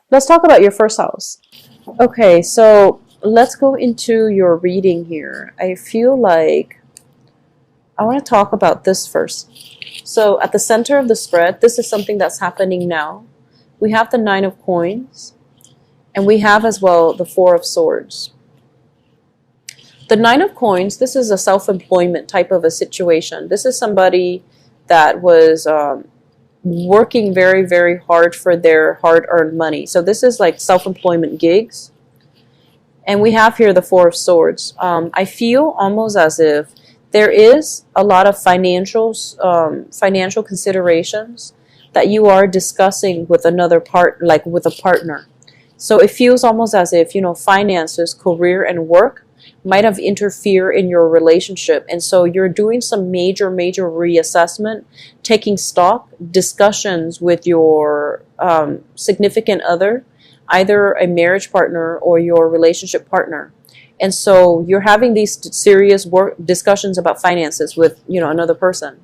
Let's talk about your first house. Okay, so let's go into your reading here. I feel like I want to talk about this first. So at the center of the spread, this is something that's happening now. We have the Nine of Coins, and we have as well the Four of Swords. The Nine of Coins, this is a self-employment type of a situation. This is somebody that was working very, very hard for their hard-earned money. So this is like self-employment gigs. And we have here the Four of Swords. I feel almost as if there is a lot of financial considerations that you are discussing with another like with a partner. So it feels almost as if, finances, career, and work might have interfered in your relationship. And so you're doing some major, major reassessment, taking stock, discussions with your significant other, either a marriage partner or your relationship partner. And so you're having these serious work discussions about finances with, another person.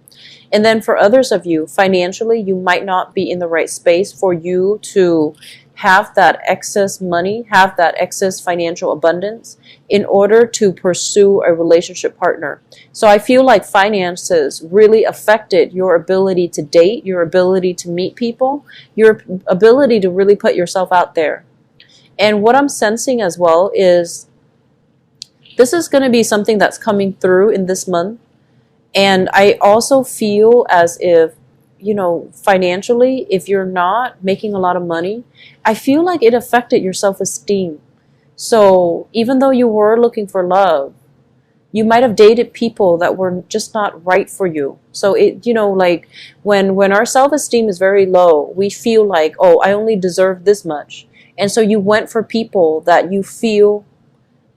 And then for others of you, financially, you might not be in the right space for you to have that excess money, have that excess financial abundance in order to pursue a relationship partner. So I feel like finances really affected your ability to date, your ability to meet people, your ability to really put yourself out there. And what I'm sensing as well is this is going to be something that's coming through in this month. And I also feel as if, financially, if you're not making a lot of money, I feel like it affected your self-esteem. So even though you were looking for love, you might have dated people that were just not right for you. So it, like when our self-esteem is very low, we feel like, oh, I only deserve this much. And so you went for people that you feel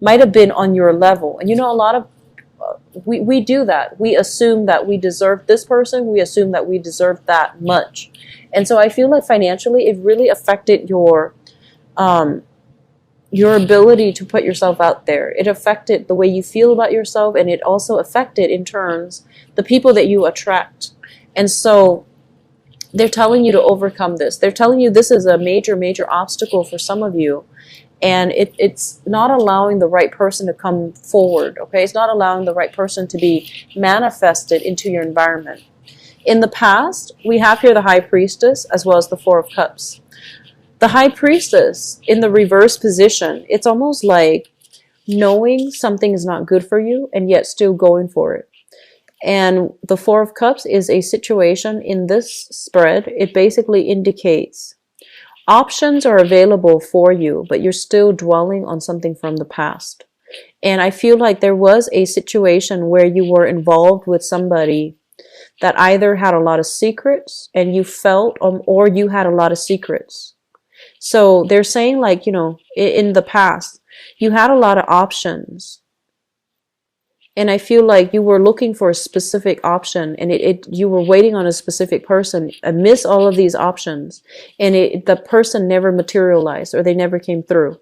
might have been on your level. And a lot of we do that. We assume that we deserve this person. We assume that we deserve that much. And so I feel like financially it really affected your ability to put yourself out there. It affected the way you feel about yourself, and it also affected in terms the people that you attract. And so they're telling you to overcome this. They're telling you this is a major, major obstacle for some of you. And it's not allowing the right person to come forward, okay? It's not allowing the right person to be manifested into your environment. In the past, we have here the High Priestess as well as the Four of Cups. The High Priestess, in the reverse position, it's almost like knowing something is not good for you and yet still going for it. And the Four of Cups is a situation in this spread. It basically indicates options are available for you, but you're still dwelling on something from the past. And I feel like there was a situation where you were involved with somebody that either had a lot of secrets and you felt, or you had a lot of secrets. So they're saying like, in the past, you had a lot of options. And I feel like you were looking for a specific option, and you were waiting on a specific person amidst all of these options, and the person never materialized, or they never came through.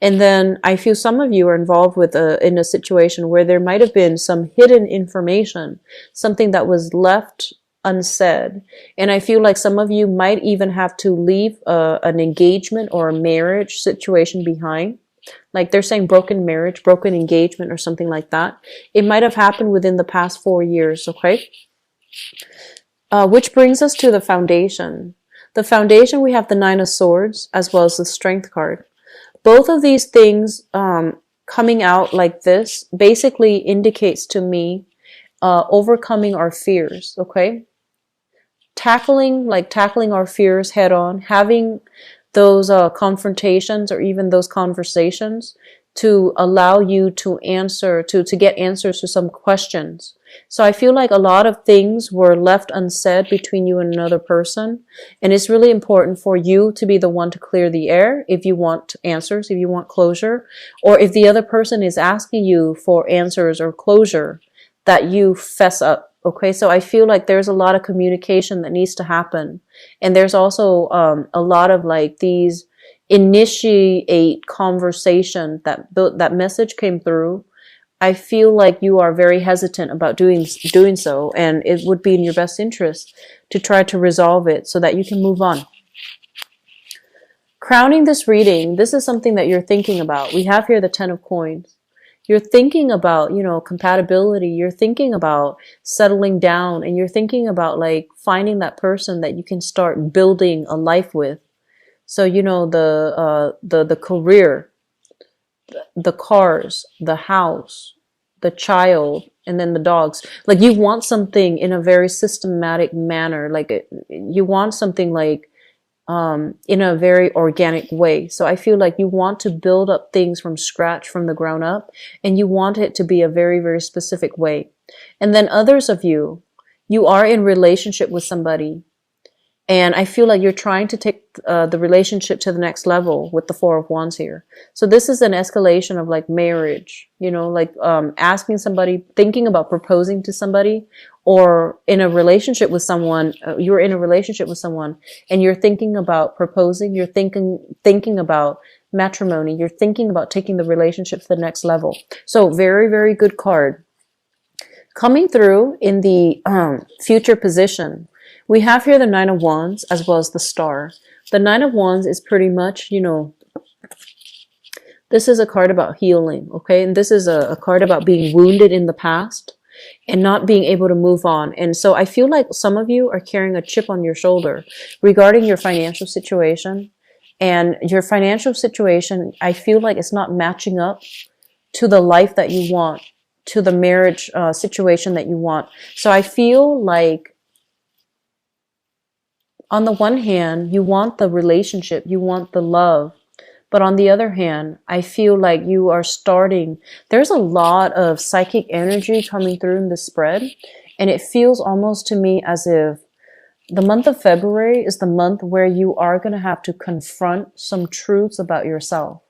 And then I feel some of you are involved in a situation where there might have been some hidden information, something that was left unsaid. And I feel like some of you might even have to leave an engagement or a marriage situation behind. Like they're saying broken marriage, broken engagement, or something like that. It might have happened within the past 4 years, okay? Which brings us to the foundation. The foundation, we have the Nine of Swords as well as the Strength card. Both of these things coming out like this basically indicates to me overcoming our fears, okay? Tackling our fears head on, having those confrontations or even those conversations to allow you to answer, to get answers to some questions. So I feel like a lot of things were left unsaid between you and another person. And it's really important for you to be the one to clear the air if you want answers, if you want closure, or if the other person is asking you for answers or closure, that you fess up. Okay, so I feel like there's a lot of communication that needs to happen. And there's also a lot of like these initiate conversation that message came through. I feel like you are very hesitant about doing so, and it would be in your best interest to try to resolve it so that you can move on. Crowning this reading, this is something that you're thinking about. We have here the 10 of coins. You're thinking about, you know, compatibility. You're thinking about settling down, and you're thinking about like finding that person that you can start building a life with. So, you know, the career, the cars, the house, the child, and then the dogs. Like you want something in a very systematic manner. Like you want something like in a very organic way. So I feel like you want to build up things from scratch, from the ground up, and you want it to be a very, very specific way. And then others of you, you are in relationship with somebody, and I feel like you're trying to take the relationship to the next level with the Four of Wands here. So this is an escalation of like marriage, you know, like asking somebody, thinking about proposing to somebody, or in a relationship with someone. You're in a relationship with someone and you're thinking about proposing. You're thinking about matrimony. You're thinking about taking the relationship to the next level. So very, very good card. Coming through in the future position, we have here the Nine of Wands as well as the Star. The Nine of Wands is pretty much, you know, this is a card about healing, okay? And this is a card about being wounded in the past and not being able to move on. And so I feel like some of you are carrying a chip on your shoulder regarding your financial situation. And your financial situation, I feel like it's not matching up to the life that you want, to the marriage situation that you want. So I feel like on the one hand, you want the relationship, you want the love. But on the other hand, I feel like you are starting, there's a lot of psychic energy coming through in the spread. And it feels almost to me as if the month of February is the month where you are going to have to confront some truths about yourself.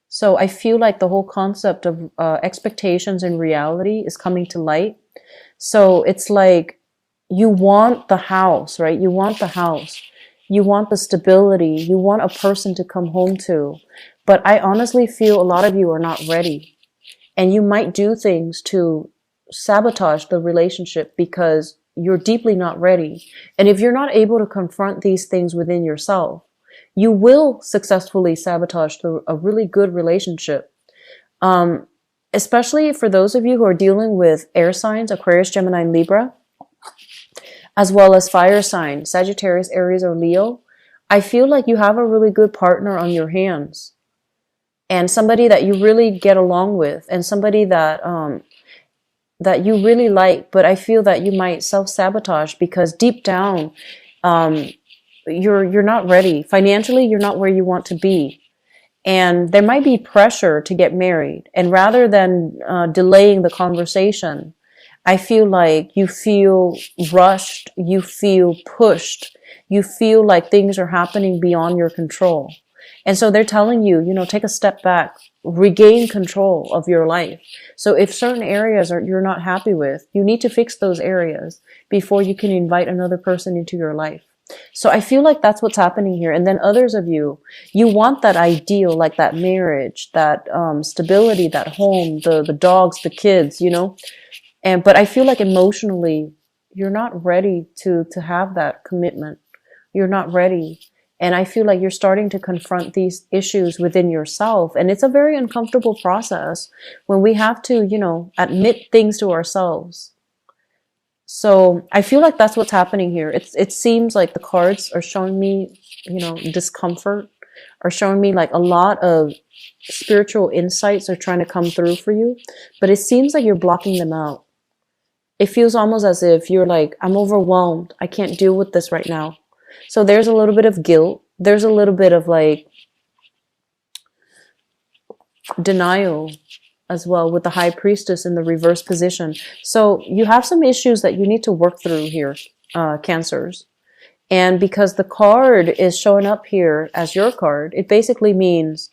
So I feel like the whole concept of expectations and reality is coming to light. So it's like, you want the house, right? You want the house. You want the stability. You want a person to come home to. But I honestly feel a lot of you are not ready. And you might do things to sabotage the relationship because you're deeply not ready. And if you're not able to confront these things within yourself, you will successfully sabotage a really good relationship. Especially for those of you who are dealing with air signs, Aquarius, Gemini, and Libra, as well as fire signs, Sagittarius, Aries, or Leo, I feel like you have a really good partner on your hands and somebody that you really get along with and somebody that that you really like, but I feel that you might self-sabotage because deep down, you're not ready. Financially, you're not where you want to be. And there might be pressure to get married. And rather than delaying the conversation, I feel like you feel rushed, you feel pushed, you feel like things are happening beyond your control. And so they're telling you, you know, take a step back, regain control of your life. So if certain areas you're not happy with, you need to fix those areas before you can invite another person into your life. So I feel like that's what's happening here. And then others of you, you want that ideal, like that marriage, that stability, that home, the dogs, the kids, you know. But I feel like emotionally, you're not ready to have that commitment. You're not ready. And I feel like you're starting to confront these issues within yourself. And it's a very uncomfortable process when we have to, you know, admit things to ourselves. So I feel like that's what's happening here. It seems like the cards are showing me, you know, discomfort, are showing me like a lot of spiritual insights are trying to come through for you. But it seems like you're blocking them out. It feels almost as if you're like, I'm overwhelmed. I can't deal with this right now. So there's a little bit of guilt. There's a little bit of like denial as well with the High Priestess in the reverse position. So you have some issues that you need to work through here, Cancers. And because the card is showing up here as your card, it basically means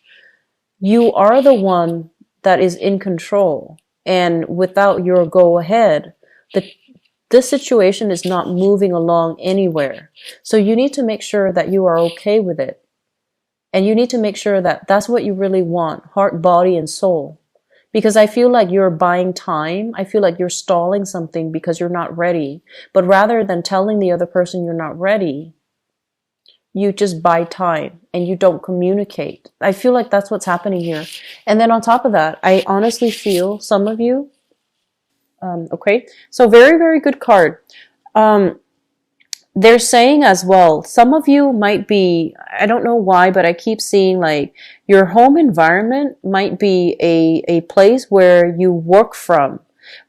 you are the one that is in control. And without your go ahead, this situation is not moving along anywhere. So you need to make sure that you are okay with it. And you need to make sure that that's what you really want, heart, body, and soul. Because I feel like you're buying time. I feel like you're stalling something because you're not ready. But rather than telling the other person you're not ready, you just buy time and you don't communicate. I feel like that's what's happening here. And then on top of that, I honestly feel some of you, okay, so very, very good card. Um, they're saying as well, some of you might be, I don't know why, but I keep seeing like your home environment might be a place where you work from.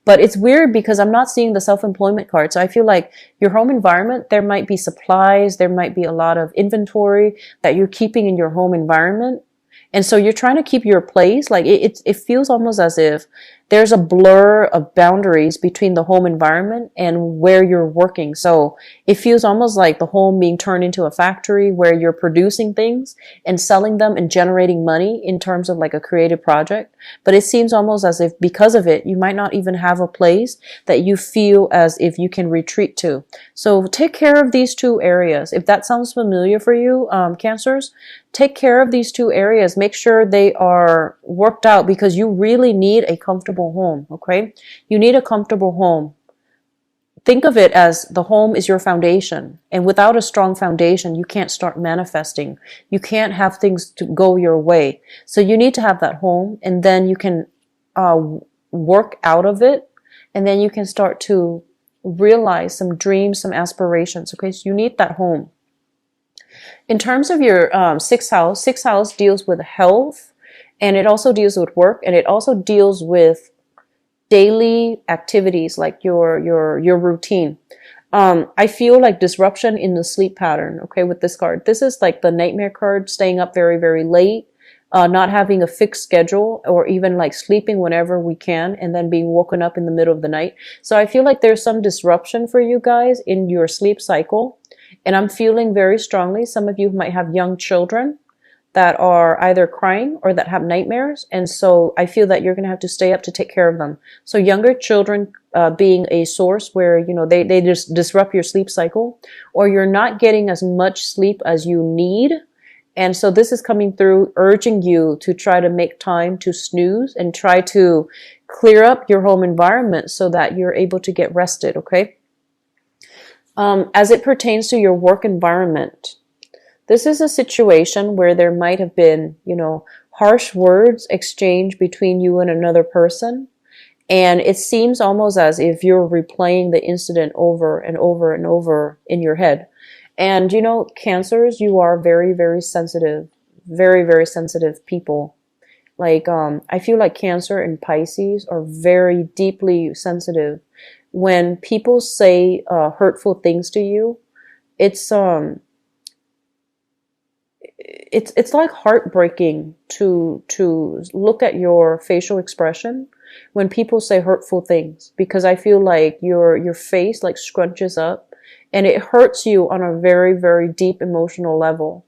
But it's weird because I'm not seeing the self-employment card. So I feel like your home environment, there might be supplies, there might be a lot of inventory that you're keeping in your home environment. And so you're trying to keep your place. Like it feels almost as if there's a blur of boundaries between the home environment and where you're working. So it feels almost like the home being turned into a factory where you're producing things and selling them and generating money in terms of like a creative project. But it seems almost as if because of it, you might not even have a place that you feel as if you can retreat to. So take care of these two areas. If that sounds familiar for you, Cancers, take care of these two areas. Make sure they are worked out because you really need a comfortable home, okay? You need a comfortable home. Think of it as the home is your foundation. And without a strong foundation, you can't start manifesting. You can't have things to go your way. So you need to have that home, and then you can work out of it, and then you can start to realize some dreams, some aspirations, okay? So you need that home. In terms of your sixth house deals with health, and it also deals with work, and it also deals with daily activities like your routine. I feel like disruption in the sleep pattern, okay, with this card. This is like the nightmare card, staying up very, very late, not having a fixed schedule, or even like sleeping whenever we can and then being woken up in the middle of the night. So I feel like there's some disruption for you guys in your sleep cycle. And I'm feeling very strongly, some of you might have young children that are either crying or that have nightmares. And so I feel that you're going to have to stay up to take care of them. So younger children being a source where, you know, they just disrupt your sleep cycle, or you're not getting as much sleep as you need. And so this is coming through, urging you to try to make time to snooze and try to clear up your home environment so that you're able to get rested, okay? As it pertains to your work environment, this is a situation where there might have been, you know, harsh words exchanged between you and another person. And it seems almost as if you're replaying the incident over and over and over in your head. And, you know, Cancers, you are very, very sensitive, very, very sensitive people. Like, I feel like Cancer and Pisces are very deeply sensitive. When people say hurtful things to you, it's like heartbreaking to look at your facial expression when people say hurtful things, because I feel like your face like scrunches up and it hurts you on a very, very deep emotional level.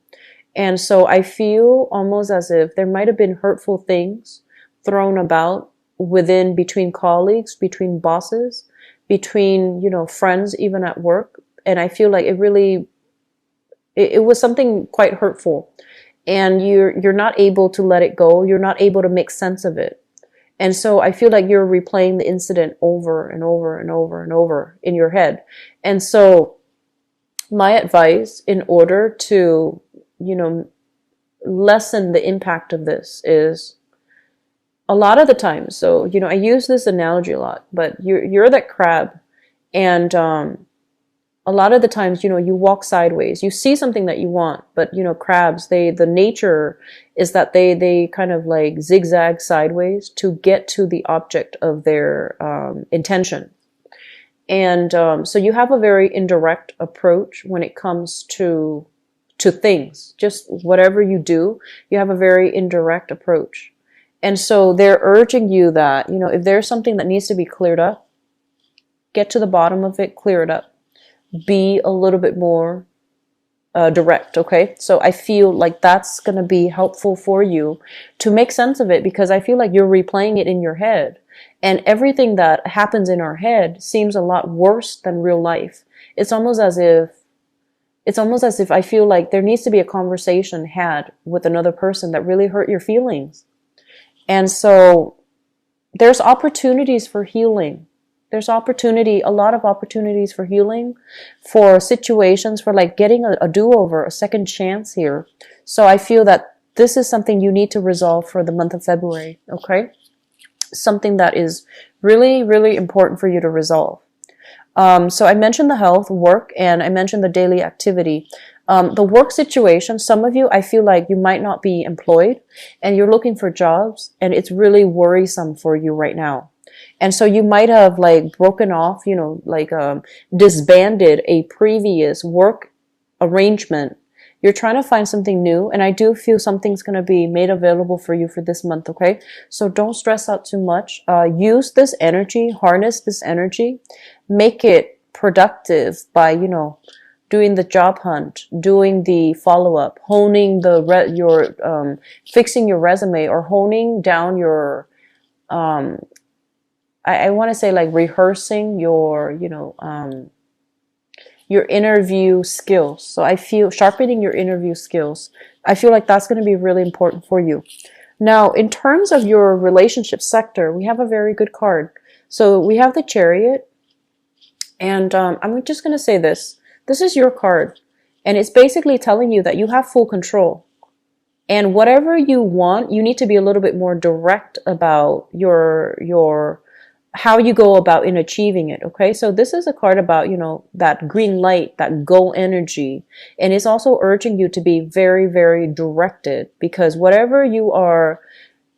And so I feel almost as if there might have been hurtful things thrown about between colleagues, between bosses, between, you know, friends, even at work. And I feel like it was something quite hurtful, and you're not able to let it go. You're not able to make sense of it. And so I feel like you're replaying the incident over and over and over and over in your head. And so my advice in order to, you know, lessen the impact of this is a lot of the time. So, you know, I use this analogy a lot, but you're that crab, and a lot of the times, you know, you walk sideways. You see something that you want, but, you know, crabs, the nature is that they kind of like zigzag sideways to get to the object of their intention. And so you have a very indirect approach when it comes to things. Just whatever you do, you have a very indirect approach. And so they're urging you that, you know, if there's something that needs to be cleared up, get to the bottom of it, clear it up. Be a little bit more direct, okay? So I feel like that's going to be helpful for you to make sense of it, because I feel like you're replaying it in your head. And everything that happens in our head seems a lot worse than real life. It's almost as if I feel like there needs to be a conversation had with another person that really hurt your feelings. And so there's opportunities for healing. There's opportunity, a lot of opportunities for healing, for situations, for like getting a do-over, a second chance here. So I feel that this is something you need to resolve for the month of February, okay? Something that is really, really important for you to resolve. So I mentioned the health, work, and I mentioned the daily activity. The work situation, some of you, I feel like you might not be employed and you're looking for jobs and it's really worrisome for you right now. And so you might have like broken off, like disbanded a previous work arrangement. You're trying to find something new, and I do feel something's going to be made available for you for this month, okay? So don't stress out too much. Use this energy, harness this energy, make it productive by, doing the job hunt, doing the follow-up, honing fixing your resume, or honing down your, I want to say like rehearsing your interview skills. So I feel sharpening your interview skills. I feel like that's going to be really important for you. Now, in terms of your relationship sector, we have a very good card. So we have the Chariot, and I'm just going to say this. This is your card, and it's basically telling you that you have full control. And whatever you want, you need to be a little bit more direct about your how you go about in achieving it, okay? So this is a card about, that green light, that go energy. And it's also urging you to be very, very directed, because whatever you are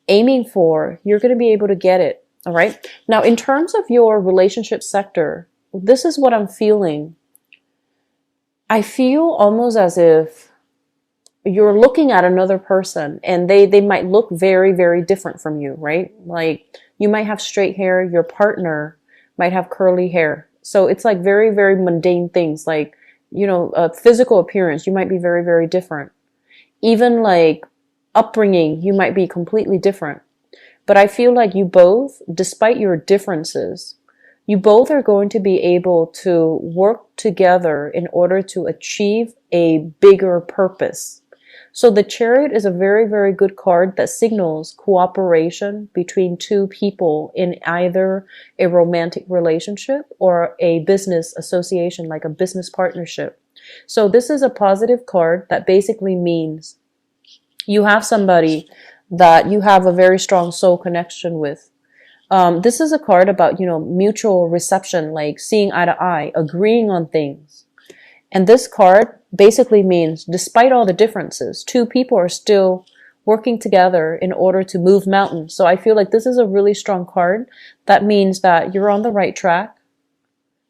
aiming for, you're going to be able to get it, all right? Now, in terms of your relationship sector, this is what I'm feeling. I feel almost as if you're looking at another person and they might look very, very different from you, right? Like, you might have straight hair, your partner might have curly hair. So it's like very, very mundane things, like, physical appearance, you might be very, very different. Even like upbringing, you might be completely different. But I feel like you both, despite your differences, you both are going to be able to work together in order to achieve a bigger purpose. So the Chariot is a very, very good card that signals cooperation between two people in either a romantic relationship or a business association, like a business partnership. So this is a positive card that basically means you have somebody that you have a very strong soul connection with. This is a card about, mutual reception, like seeing eye to eye, agreeing on things. And this card basically means, despite all the differences, two people are still working together in order to move mountains. So I feel like this is a really strong card. That means that you're on the right track.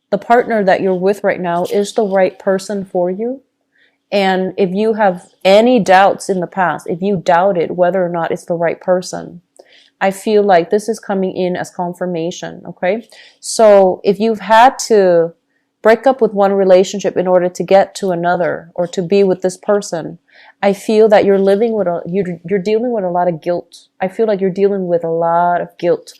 The partner that you're with right now is the right person for you. And if you have any doubts in the past, if you doubted whether or not it's the right person, I feel like this is coming in as confirmation, okay? So if you've had to break up with one relationship in order to get to another or to be with this person, I feel that you're dealing with a lot of guilt. I feel like you're dealing with a lot of guilt.